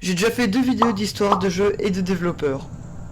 J'ai déjà fait 2 vidéos d'histoire de jeux et de développeurs,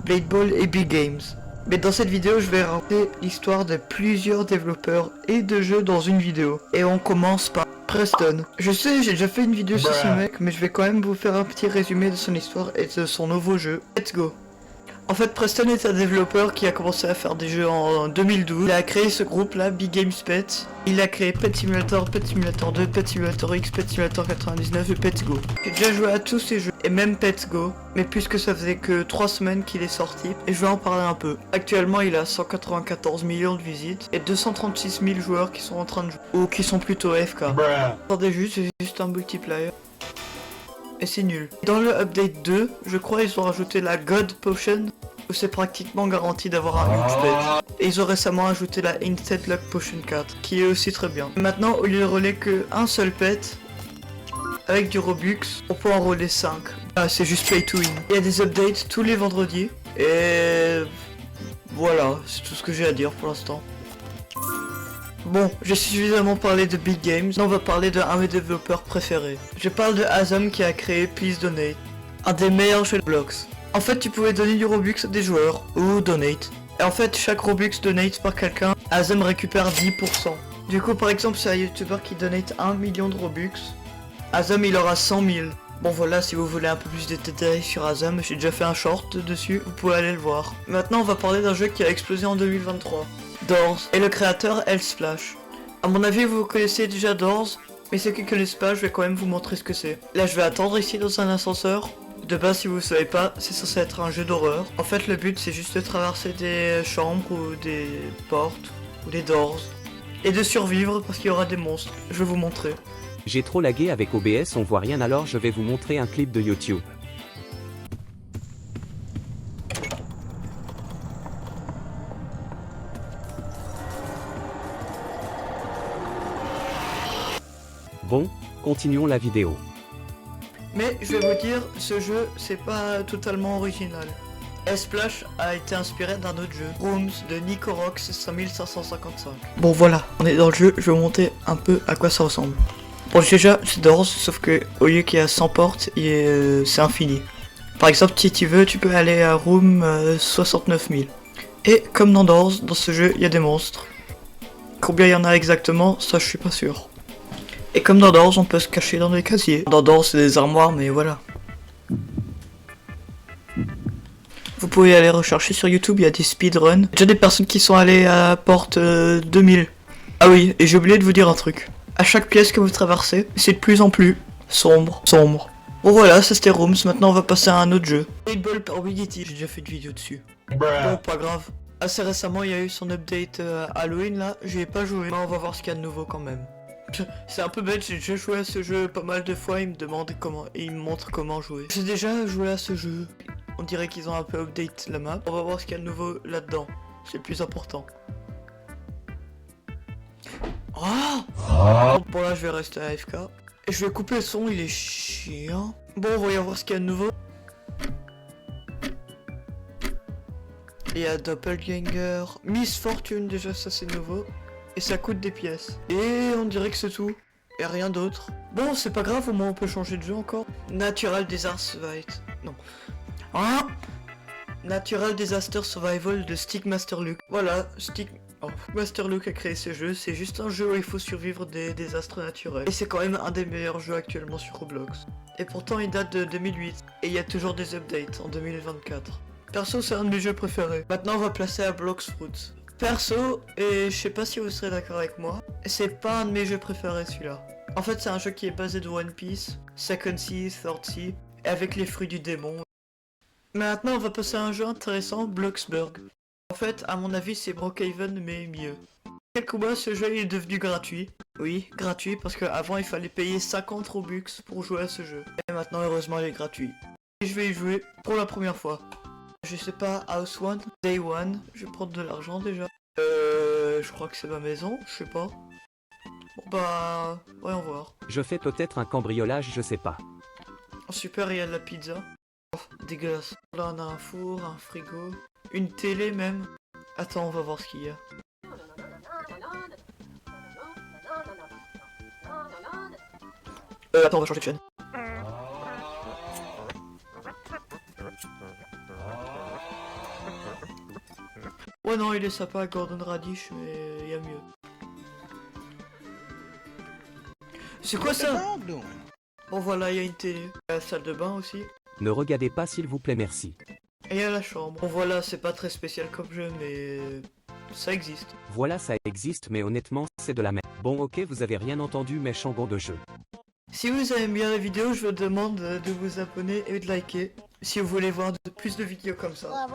Blade Ball et Big Games. Mais dans cette vidéo, je vais raconter l'histoire de plusieurs développeurs et de jeux dans une vidéo. Et on commence par Preston. Je sais, j'ai déjà fait une vidéo sur ce mec, mais je vais quand même vous faire un petit résumé de son histoire et de son nouveau jeu. Let's go. En fait, Preston est un développeur qui a commencé à faire des jeux en 2012. Il a créé ce groupe là, Big Games Pet. Il a créé Pet Simulator, Pet Simulator 2, Pet Simulator X, Pet Simulator 99 et Pet Go. J'ai déjà joué à tous ces jeux, et même Pet Go, mais puisque ça faisait que 3 semaines qu'il est sorti, et je vais en parler un peu. Actuellement, il a 194 millions de visites, et 236 000 joueurs qui sont en train de jouer, ou qui sont plutôt AFK. Attendez juste, c'est juste un multiplayer. Et c'est nul. Dans le update 2, je crois ils ont rajouté la God Potion, où c'est pratiquement garanti d'avoir un huge pet. Et ils ont récemment ajouté la Instant Luck Potion 4, qui est aussi très bien. Maintenant, au lieu de rouler qu'un seul pet, avec du Robux, on peut en rouler 5. Ah, c'est juste pay to win. Il y a des updates tous les vendredis, et voilà, c'est tout ce que j'ai à dire pour l'instant. Bon, j'ai suffisamment parlé de Big Games, maintenant on va parler d'un de mes développeurs préférés. Je parle de Azam qui a créé Please Donate, un des meilleurs jeux de Blox. En fait, tu pouvais donner du Robux à des joueurs, ou donate. Et en fait, chaque Robux donate par quelqu'un, Azam récupère 10%. Du coup, par exemple, c'est un YouTuber qui donate 1 million de Robux, Azam il aura 100 000. Bon voilà, si vous voulez un peu plus de détails sur Azam, j'ai déjà fait un short dessus, vous pouvez aller le voir. Maintenant, on va parler d'un jeu qui a explosé en 2023. Doors, et le créateur Elsplash. A mon avis, vous connaissez déjà Doors, mais ceux qui connaissent pas, je vais quand même vous montrer ce que c'est. Là, je vais attendre ici dans un ascenseur. De base, si vous savez pas, c'est censé être un jeu d'horreur. En fait, le but, c'est juste de traverser des chambres ou des portes ou des doors et de survivre parce qu'il y aura des monstres. Je vais vous montrer. J'ai trop lagué avec OBS, on voit rien, alors je vais vous montrer un clip de YouTube. Bon, continuons la vidéo. Mais je vais vous dire, ce jeu, c'est pas totalement original. Splash a été inspiré d'un autre jeu, Rooms de Nicorox 5555. Bon voilà, on est dans le jeu, je vais vous montrer un peu à quoi ça ressemble. Bon déjà, c'est Doors, sauf que au lieu qu'il y a 100 portes, c'est infini. Par exemple, si tu veux, tu peux aller à Room 69 000. Et comme dans Doors, dans ce jeu, il y a des monstres. Combien il y en a exactement, ça je suis pas sûr. Et comme dans Doors, on peut se cacher dans des casiers. Dans Doors, c'est des armoires, mais voilà. Vous pouvez aller rechercher sur YouTube, il y a des speedruns. Il y a déjà des personnes qui sont allées à la porte 2000. Ah oui, et j'ai oublié de vous dire un truc. À chaque pièce que vous traversez, c'est de plus en plus sombre. Bon voilà, ça c'était Rooms, maintenant on va passer à un autre jeu. Paintball par Wigity, j'ai déjà fait une vidéo dessus. Bon, pas grave. Assez récemment, il y a eu son update Halloween là, j'y ai pas joué. Mais on va voir ce qu'il y a de nouveau quand même. C'est un peu bête, j'ai déjà joué à ce jeu pas mal de fois, il me demande comment, et il me montre comment jouer. J'ai déjà joué à ce jeu. On dirait qu'ils ont un peu update la map. On va voir ce qu'il y a de nouveau là-dedans. C'est le plus important. Oh bon là je vais rester AFK. Et je vais couper le son, il est chiant. Bon, on va y voir ce qu'il y a de nouveau. Il y a Doppelganger, Miss Fortune déjà, ça c'est nouveau. Et ça coûte des pièces. Et on dirait que c'est tout. Et rien d'autre. Bon, c'est pas grave, au moins on peut changer de jeu encore. Natural Disaster Survival. Non. Ah, Natural Disaster Survival de Stickmaster Luke. Voilà, Master Luke a créé ce jeu. C'est juste un jeu où il faut survivre des désastres naturels. Et c'est quand même un des meilleurs jeux actuellement sur Roblox. Et pourtant il date de 2008. Et il y a toujours des updates en 2024. Perso, c'est un de mes jeux préférés. Maintenant on va placer à Blox Fruit. Perso, et je sais pas si vous serez d'accord avec moi, c'est pas un de mes jeux préférés celui-là. En fait c'est un jeu qui est basé de One Piece, Second Sea, Third Sea, et avec les fruits du démon. Maintenant on va passer à un jeu intéressant, Bloxburg. En fait à mon avis c'est Brookhaven mais mieux. Quelques mois ce jeu est devenu gratuit. Oui, gratuit parce qu'avant il fallait payer 50 Robux pour jouer à ce jeu. Et maintenant heureusement il est gratuit. Et je vais y jouer pour la première fois. Je sais pas, House One, Day One, je vais prendre de l'argent déjà. Je crois que c'est ma maison, je sais pas. Bon bah, voyons voir. Je fais peut-être un cambriolage, je sais pas. Oh, super, il y a de la pizza. Oh, dégueulasse. Là on a un four, un frigo, une télé même. Attends, on va voir ce qu'il y a. Attends, on va changer de chaîne. Ouais non, il est sympa, Gordon Radish, mais y a mieux. C'est quoi ça? Bon voilà, il y a une télé. La salle de bain aussi. Ne regardez pas s'il vous plaît, merci. Et il y a la chambre. Bon voilà, c'est pas très spécial comme jeu, mais ça existe. Voilà, ça existe, mais honnêtement, c'est de la merde. Bon, ok, vous avez rien entendu, mais changon de jeu. Si vous aimez bien la vidéo, je vous demande de vous abonner et de liker. Si vous voulez voir plus de vidéos comme ça.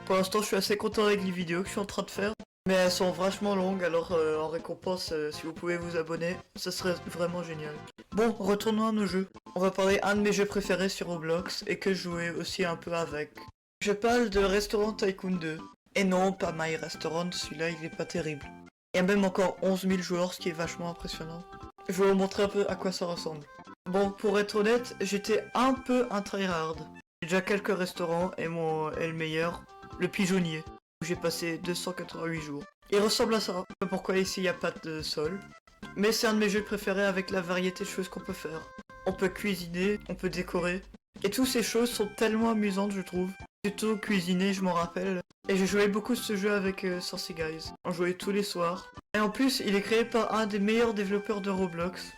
Pour l'instant, je suis assez content avec les vidéos que je suis en train de faire. Mais elles sont vachement longues, alors en récompense, si vous pouvez vous abonner, ça serait vraiment génial. Bon, retournons à nos jeux. On va parler d'un de mes jeux préférés sur Roblox et que je jouais aussi un peu avec. Je parle de Restaurant Tycoon 2. Et non, pas My Restaurant, celui-là il est pas terrible. Il y a même encore 11 000 joueurs, ce qui est vachement impressionnant. Je vais vous montrer un peu à quoi ça ressemble. Bon, pour être honnête, j'étais un peu un tryhard. J'ai déjà quelques restaurants et le meilleur, le pigeonnier. J'ai passé 288 jours. Il ressemble à ça. Pourquoi ici il n'y a pas de sol. Mais c'est un de mes jeux préférés avec la variété de choses qu'on peut faire. On peut cuisiner, on peut décorer. Et toutes ces choses sont tellement amusantes je trouve. Plutôt cuisiner, je m'en rappelle. Et j'ai joué beaucoup ce jeu avec Saucy Guys. On jouait tous les soirs. Et en plus, il est créé par un des meilleurs développeurs de Roblox.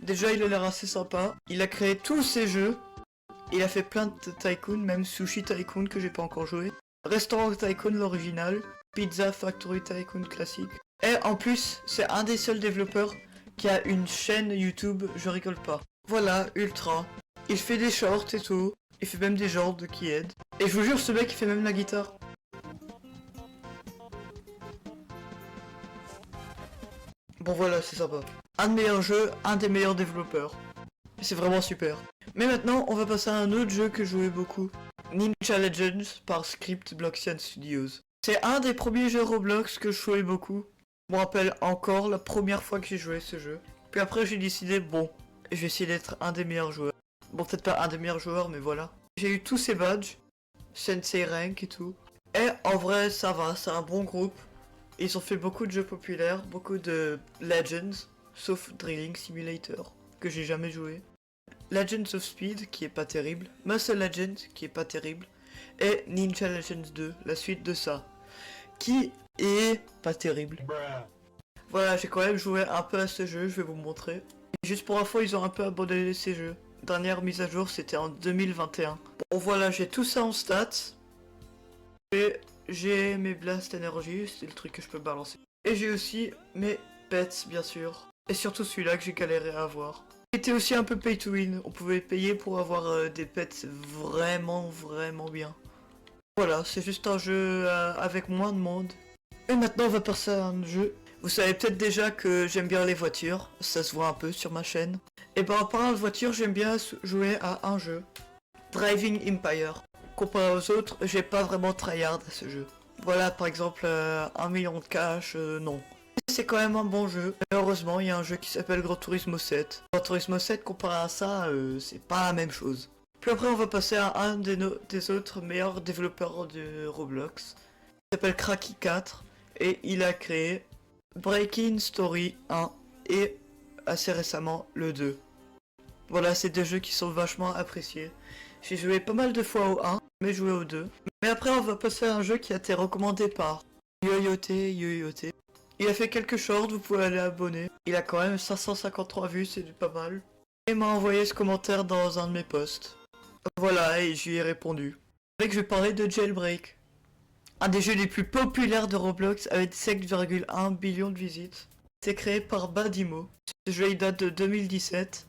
Déjà, il a l'air assez sympa. Il a créé tous ces jeux. Il a fait plein de Tycoon, même Sushi Tycoon que j'ai pas encore joué. Restaurant Tycoon l'original, Pizza Factory Tycoon classique. Et en plus, c'est un des seuls développeurs qui a une chaîne YouTube, je rigole pas. Voilà, Ultra. Il fait des shorts et tout. Il fait même des genres de qui aident. Et je vous jure, ce mec il fait même la guitare. Bon voilà, c'est sympa. Un des meilleurs jeux, un des meilleurs développeurs. C'est vraiment super. Mais maintenant, on va passer à un autre jeu que je jouais beaucoup. Ninja Legends par Script Bloxian Studios. C'est un des premiers jeux Roblox que je jouais beaucoup. Je me rappelle encore la première fois que j'ai joué ce jeu. Puis après j'ai décidé, bon, je vais essayer d'être un des meilleurs joueurs. Bon, peut-être pas un des meilleurs joueurs, mais voilà. J'ai eu tous ces badges, Sensei Rank et tout. Et en vrai, ça va, c'est un bon groupe. Ils ont fait beaucoup de jeux populaires, beaucoup de Legends, sauf Drilling Simulator, que j'ai jamais joué. Legends of Speed, qui est pas terrible. Muscle Legends, qui est pas terrible. Et Ninja Legends 2, la suite de ça, qui est pas terrible. Voilà, j'ai quand même joué un peu à ce jeu, je vais vous montrer. Juste pour info, ils ont un peu abandonné ces jeux. Dernière mise à jour, c'était en 2021. Bon voilà, j'ai tout ça en stats. Et j'ai mes Blast Energy, c'est le truc que je peux balancer. Et j'ai aussi mes pets, bien sûr. Et surtout celui-là que j'ai galéré à avoir. Il était aussi un peu pay to win, on pouvait payer pour avoir des pets vraiment bien. Voilà, c'est juste un jeu avec moins de monde. Et maintenant on va passer à un jeu. Vous savez peut-être déjà que j'aime bien les voitures, ça se voit un peu sur ma chaîne. Et ben en parlant de voitures, j'aime bien jouer à un jeu. Driving Empire. Comparé aux autres, j'ai pas vraiment tryhard à ce jeu. Voilà par exemple 1 million de cash, non. C'est quand même un bon jeu. Et heureusement, il y a un jeu qui s'appelle Gran Turismo 7. Gran Turismo 7 comparé à ça, c'est pas la même chose. Puis après, on va passer à un des autres meilleurs développeurs de Roblox. Il s'appelle Cracky 4 et il a créé Breaking Story 1 et assez récemment le 2. Voilà, c'est deux jeux qui sont vachement appréciés. J'ai joué pas mal de fois au 1, mais joué au 2. Mais après, on va passer à un jeu qui a été recommandé par Yoyote. Il a fait quelques shorts, vous pouvez aller abonner. Il a quand même 553 vues, c'est pas mal. Et il m'a envoyé ce commentaire dans un de mes posts. Voilà, et je lui ai répondu. Avec je vais parler de Jailbreak. Un des jeux les plus populaires de Roblox avec 7,1 billions de visites. C'est créé par Badimo. Ce jeu il date de 2017.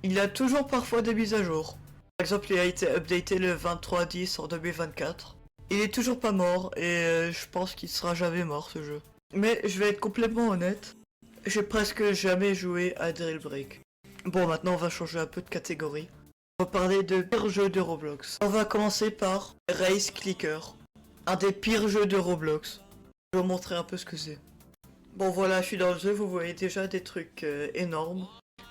Il a toujours parfois des mises à jour. Par exemple, il a été updaté le 23/10 en 2024. Il est toujours pas mort et je pense qu'il sera jamais mort ce jeu. Mais je vais être complètement honnête, j'ai presque jamais joué à Jailbreak. Bon, maintenant on va changer un peu de catégorie. On va parler de pires jeux de Roblox. On va commencer par Race Clicker. Un des pires jeux de Roblox. Je vais vous montrer un peu ce que c'est. Bon voilà, je suis dans le jeu, vous voyez déjà des trucs énormes.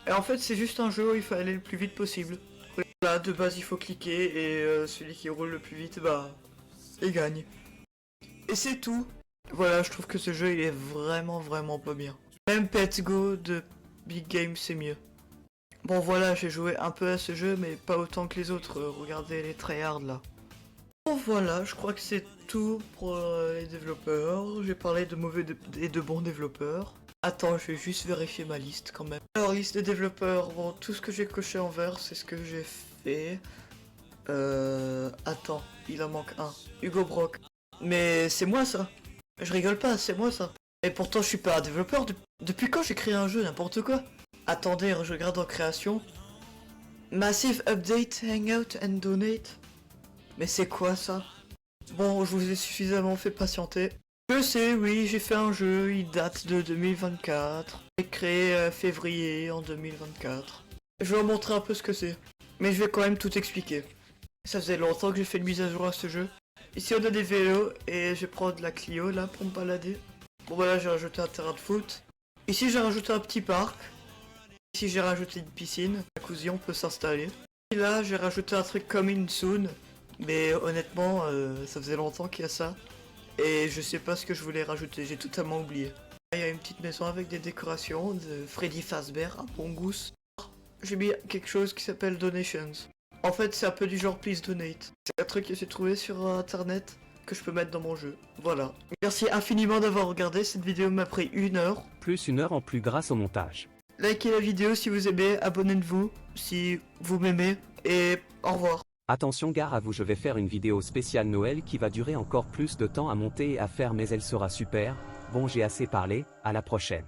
Et en fait c'est juste un jeu où il faut aller le plus vite possible. Là de base il faut cliquer et celui qui roule le plus vite, bah, il gagne. Et c'est tout. Voilà, je trouve que ce jeu il est vraiment pas bien. Même Pets Go de Big Game c'est mieux. Bon voilà, j'ai joué un peu à ce jeu mais pas autant que les autres, regardez les tryhards là. Bon voilà, je crois que c'est tout pour les développeurs. J'ai parlé de mauvais et de bons développeurs. Attends, je vais juste vérifier ma liste quand même. Alors, liste des développeurs, bon, tout ce que j'ai coché en vert, c'est ce que j'ai fait. Attends, il en manque un. Hugo Brock. Mais c'est moi ça. Je rigole pas, c'est moi ça. Et pourtant, je suis pas un développeur. Depuis quand j'ai créé un jeu, n'importe quoi. Attendez, je regarde en création. Massive Update, Hangout and Donate. Mais c'est quoi ça? Bon, je vous ai suffisamment fait patienter. Je sais, oui, j'ai fait un jeu, il date de 2024. J'ai créé février en 2024. Je vais vous montrer un peu ce que c'est. Mais je vais quand même tout expliquer. Ça faisait longtemps que j'ai fait une mise à jour à ce jeu. Ici on a des vélos et je prends de la Clio là pour me balader. Bon voilà, j'ai rajouté un terrain de foot. Ici j'ai rajouté un petit parc. Ici j'ai rajouté une piscine. Jacuzzi, on peut s'installer. Et là j'ai rajouté un truc coming soon. Mais honnêtement, ça faisait longtemps qu'il y a ça. Et je sais pas ce que je voulais rajouter, j'ai totalement oublié. Il y a une petite maison avec des décorations de Freddy Fazbear, un bon goût. J'ai mis quelque chose qui s'appelle Donations. En fait, c'est un peu du genre Please Donate. C'est un truc que j'ai trouvé sur internet que je peux mettre dans mon jeu. Voilà. Merci infiniment d'avoir regardé, cette vidéo m'a pris 1 heure. Plus 1 heure en plus grâce au montage. Likez la vidéo si vous aimez, abonnez-vous si vous m'aimez, et au revoir. Attention gare à vous, je vais faire une vidéo spéciale Noël qui va durer encore plus de temps à monter et à faire, mais elle sera super. Bon, j'ai assez parlé, à la prochaine.